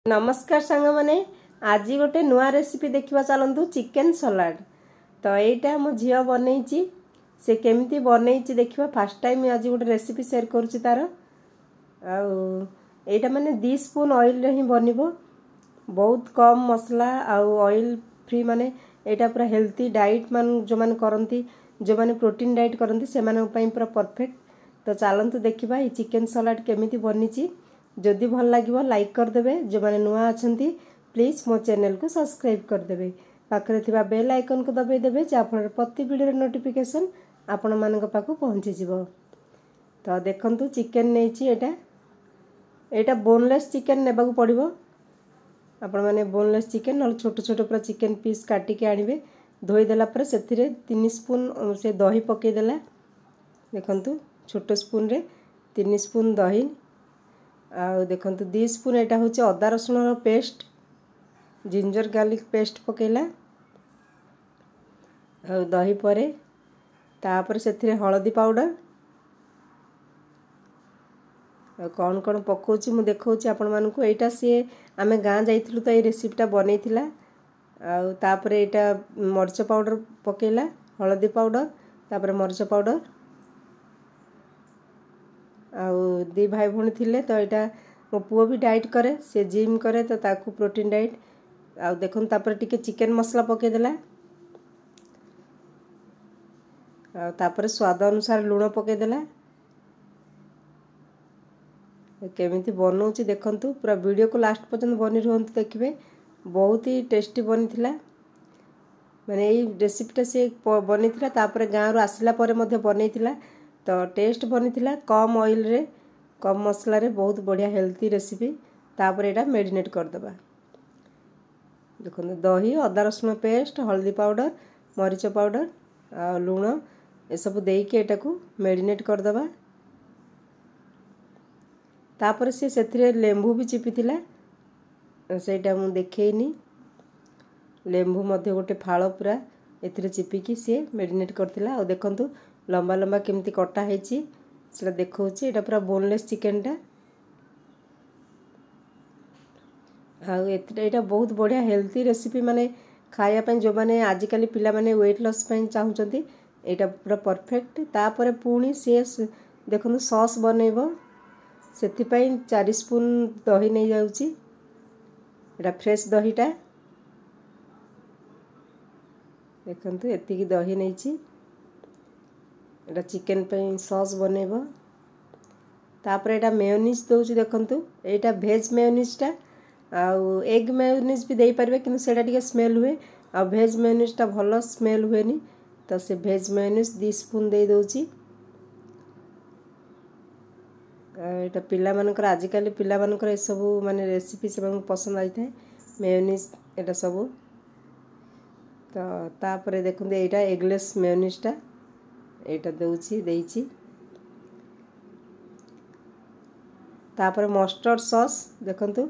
नमस्कार सांग माने आज गोटे नुआ रेसिपी देखा चलतु चिकेन सलाड। तो यहाँ मो झील बनई से केमिति बनई देखा फास्ट टाइम आज गोटे रेसिपी शेयर करुच्ची तार आईटा माने 2 स्पून ऑयल रे ही बनिबो। बहुत कम मसला आउ ऑयल फ्री माने यहाँ पूरा हेल्थी डाइट मान जो माने करंती जो माने प्रोटीन डाइट करंती से माने उपाय पूरा परफेक्ट। तो चलतु देखा ये चिकेन सलाड केमिति बनीची। जदि भल लगे लाइक करदे जो मैंने नुआ अच्छा प्लीज मो चैनल को सब्सक्राइब करदे पाखे थिबा बेल आइकन को दबाई देबे जाफल प्रति वीडियो नोटिफिकेशन आपण मान पाक पहुँची जीव। तो देखंतु चिकेन नहीं एटा बोनलेस चिकेन नेबाक पड़िबो। आपण माने बोनलेस चिकेन न छोट छोट पूरा चिकेन पीस काटिक आनिबे। धोई देला पर सेथिरे 3 स्पून से दही पकई देला। देखंतु छोट स्पून रे 3 स्पून दही आ देखंतु 2 स्पून एटा होचे अदा रसुण पेस्ट जिंजर गार्लिक पेस्ट पकेला आ दही परे तापर सेथिरे हळदी पाउडर कौन कौन पकोची मु देखौची आपण मानकु। एटा से आमे गां जाइथिलु तो ए रेसिपीटा बनैथिला आ तापर एटा मरच पाउडर पकेला हळदी पाउडर तापर मरच पाउडर आउ 2 भाई भूणी थिले। तो यहाँ मो पुओ भी डाइट करे से जिम करे तो ताकू प्रोटीन डाइट आ देखुन तापर टिके चिकेन मसला पके देला आ तापर स्वाद अनुसार लूण पके देला। केमिति बनौची देखंतु पूरा वीडियो को लास्ट पर्यंत बनी रहंतु देखिबे। बहुत ही टेस्टी बनी थिला माने এই रेसिपीटा से बनी थिला तापर गां रो आसिला परे मध्ये बनै थिला। तो टेस्ट बनी थिला कम ऑयल रे कम मसला रे बहुत बढ़िया हेल्थी रेसिपी। तापर एटा मेरिनेट कर दबा। देखो दही अदा रसुण पेस्ट हल्दी पाउडर मरीच पाउडर आ लूण ए सब देई के एटा को मेरिनेट कर दबा। तापर से सेथिरे लेंबू भी चिपी थिला सेटा मु देखैनी। लेंबू मध्ये गोटे फाळ पूरा एथिरे चिपी की से मेरिनेट करथिला। आ देखंतु लंबा लंबा केमती कटा हेची सेटा देखौची। एटा पूरा बोनलेस चिकेन टा आ एटा बहुत बढ़िया हेल्थी रेसिपी माने खाया पय जो माने आजिकली पिला माने वेट लॉस पय चाहुचंती एटा पूरा परफेक्ट। तापर पुणी से देखंतु सॉस बनेबो सेथि पय 4 स्पून दही नै जाउची। एटा फ्रेश दहीटा देखंतु एतिकी दही नैची एटा चिकेन पे सॉस बनेबो। तापर एटा मेयोनीज दोची देखंतु एटा वेज मेयोनीज टा आउ एग मेयोनीज भी देई परबे किंतु सेटा टिके स्मेल हुए आ वेज मेयोनीज टा भलो स्मेल हुएनी। तो से वेज मेयोनीज 2 स्पून देई दोची। एटा पिला मानकर आजिकली पिला मानकर ए सब माने रेसिपी सब पसंद आई थाए मेयोनीज एटा सब। तो तापर देखंतु एटा एगलेस मेयोनीज टा एटा देउची देइची। तापर मस्टर्ड सॉस देखंतु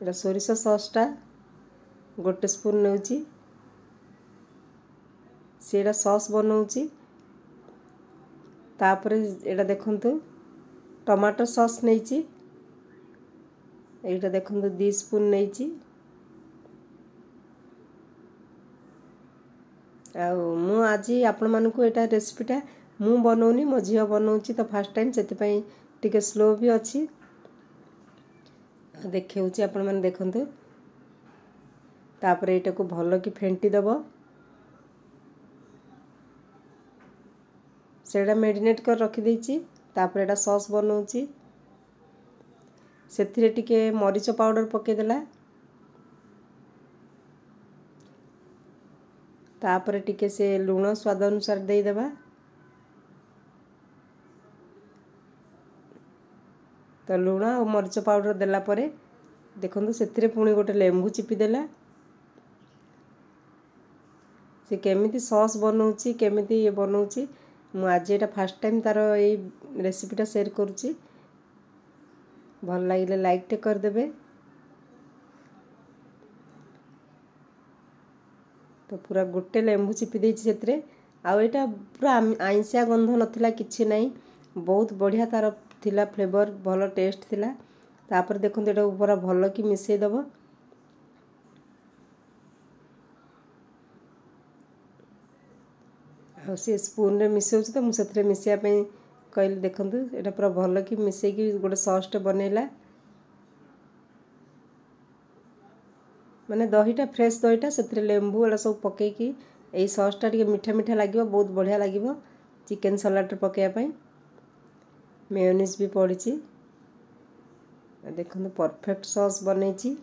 एटा सोरिष सॉस टा 1 स्पून नेउची सेटा सॉस बनौची। तापर एटा देखंतु टमाटो सॉस नेइची एटा देखंतु 2 स्पून नेइची। मु आज आपण मानकु एटा रेसिपीटा मु बनौनी मो झियो बनौची तो फास्ट टाइम सेति पय टिके स्लो भी अछि देखौची आपण माने देखंतु। तापर एटा को भलो की फेंटी दबो सेडा मेरिनेट कर रखि देइची। तापर एटा सॉस बनौची सेथिरे टिके मरीच पाउडर पके देला। तापर टिके से लूण स्वाद अनुसार दे देबा। तो लूण और मरीच पाउडर देला परे देखंतु सेथिरे पुणी गोटे लेंबू चिपी देला। से केमिति सॉस बनौची केमिति ये बनौची मु आज एटा फर्स्ट टाइम तार ए रेसिपीटा शेयर करूची। भल लागिले लाइक टे कर देबे। तो पूरा गोटे लेंबू चिपी देइछि सेथिरे आ एटा पूरा आइंसिया गंध नथिला किछि नै बहुत बढ़िया तार थिला फ्लेवर भलो टेस्ट थिला। तापर देखो ये पूरा भल कि मिसईदेव सी स्पून रे मिसाऊँ तो मुझे मिसाइवाई कहली देखूँ यहाँ पूरा भल कि मिसेकी गोटे सॉसटे बनैला माने दहीटा फ्रेश दहीटा से लेंबू एड़ा सब पकईकी यही सॉसटा टी मीठा मीठा लगे बहुत बढ़िया लगे चिकेन सलाड पकड़ापी मेयोनीज भी पड़ी देखो परफेक्ट सॉस बनई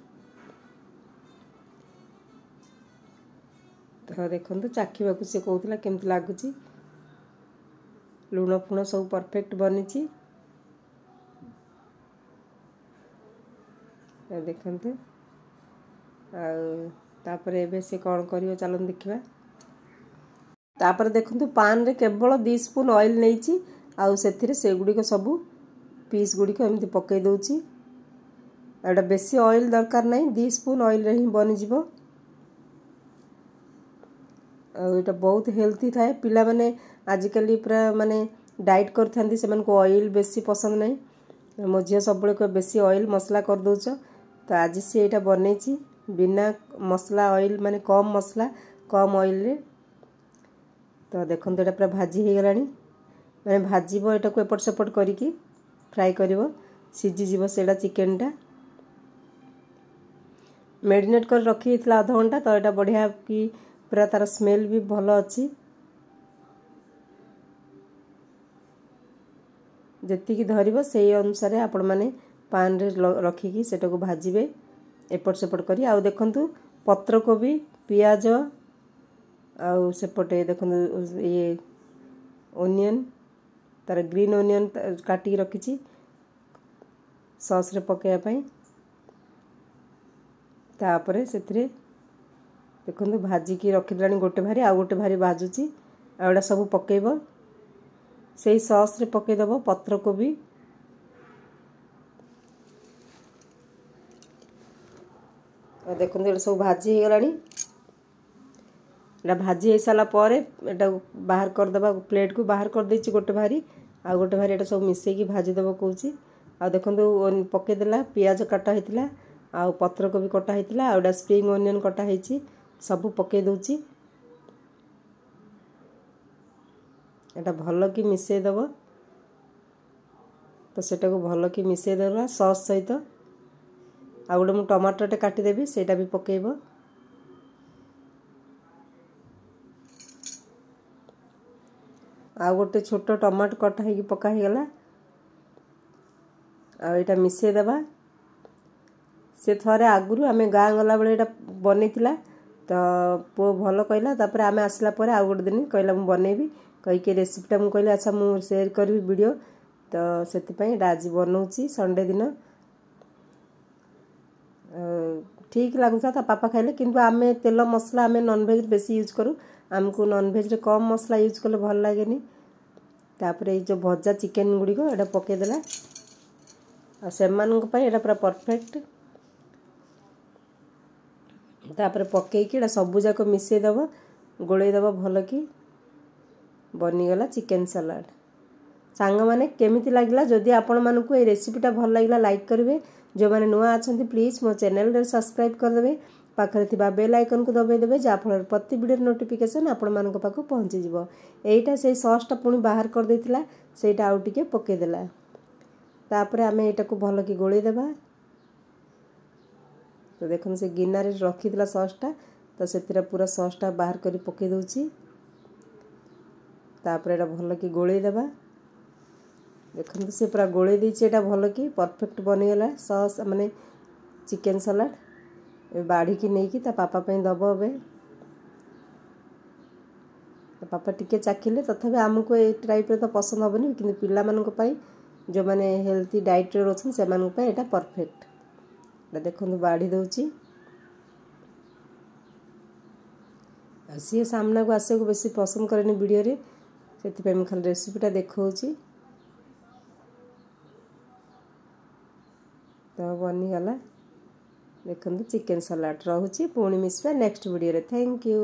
तो देखो चाखा सी कहला केमती लगुच लुण फुण सब परफेक्ट बनी देखते आपर एबे से कौन कर चलो देखा तापर देखो पान रे केवल 2 स्पून ऑयल नहीं आउ से गुड़िक सब पीस गुड़िक एमती पकई दूची एटा बेसी ऑयल दरकार नहीं 2 स्पून ऑयल रे ही बनीज आटा बहुत हेल्थी थाए पिला माने आजिकल पूरा माने डाइट करथांती से मन को ऑयल बेसी पसंद नहीं मो झील सब बेसी ऑयल मसला कर दौच तो आज सी यहाँ बनई बिना मसला ऑयल माने कम मसला कम ऑयल रे तो देखो यहाँ पूरा भाजी हो गलानी मैंने भाजब यहाँ को एपट सेपट करिकी फ्राए कर सीझीज से चिकेनटा मेरिनेट कर रखी आधा घंटा तो यहाँ बढ़िया कि पूरा तार स्मेल भी भल अच्छी जी धरब से अनुसार आपण मैंने पान रे रखिकी सेटा को भाजबे एपट सेपट करी आउ देखंतु पत्र कोबी पियाज आउ सेपटे देखंतु ये ओनियन तार ग्रीन ओनियन काटी रखी सॉस रे पकाइबा तापरे सेथिरे देखो भाजिकी रखीदेलानी गोटे भारी आउ गोटे भारी भाजुची आउटा सब पकेब से सॉस रे पकेदब पत्र कोबी देखो ये सब भाजी हो गलानी भाजी हो सारा पर बाहर करदे प्लेट को बाहर कर देछि गोटे भारी आ गोटे भारी एटा सब मिसेकी भाजीदेव कौची आ देखो पकईदेला पियाज काटा होता आ पत्र कोबी कटा होता आउटा स्प्रिंग ओनियन कटा होती सब पकई दूची एटा भल कि मिसईदेव तो सेटा को भल कि मिसईदेला सॉस सहित आ गोटे मु टमाटरटे काटिदेवी सेटा भी पकेब आ गोटे छोट टमाटो कटा होगी पका होगला आटा मिसईदेवा से थरे आगुरी आम गाँ गला बेले एटा बनईला तो पुओ भल कहला तापर आम आसला पर आ गोटे दिन कहला मु बनैबी कहीकि रेसिपीटा मु कहली अच्छा मु शेयर करी वीडियो तो से आज बनाऊँगी संडे दिन ठीक लगुता ता पापा खाइले किंतु आमे तेल मसला आमे नॉनवेज बेसी यूज करूँ आमको नॉनवेज रे कम मसला यूज कले भल लागेनी तापरे जो भजा चिकेन गुड़िक एटा पकईदेला आ सेमानक पई एटा पूरा परफेक्ट तापरे पकईकी एटा सबु जाक मिसईदेव गोलैदेव भल कि बनीगला चिकेन सलाड सांग माने केमिति लागला जदि आपण मानकु ए रेसिपीटा भल लागला लाइक करिवे जो माने नुआ अछंती प्लीज मो चैनल रे सब्सक्राइब कर देबे पाखरे थिबा बेल आइकन को दबाई देबे जा फल प्रति वीडियो नोटिफिकेशन आपण मानक पाखु पहुंची जिवो एटा से सॉसटा पुनी बाहर कर देथिला सेटा आउ टिके पके देला तापरे आमे एटा को भल कि गोळी देबा तो देखन से गिन्ना रे रखी दिला सॉसटा तो सेतिरा पूरा सॉसटा बाहर करी पके दोची तापरे एटा भल कि गोळी देबा देखो से पूरा गोले दीची एटा भल कि परफेक्ट बनीगला सॉस माने चिकेन सलाड बाढ़ी की नहीं कि ता पापा पे दब ए पापा टिके चाखिले तथापि आमको ए टाइप रे तो पसंद हेनी कि पिला मानक पई जो माने हेल्थी डाइट रे रोछन से मानक पई एटा परफेक्ट देखो बाढ़ी दउची सी सामना को आसे को बेसी पसंद करेनी वीडियो रे सेति मैं खाली रेसिपीटा देखौची तो बनीगला देखो चिकेन सलाड रोचे पुणी मिसवा नेक्स्ट वीडियो रे थैंक यू।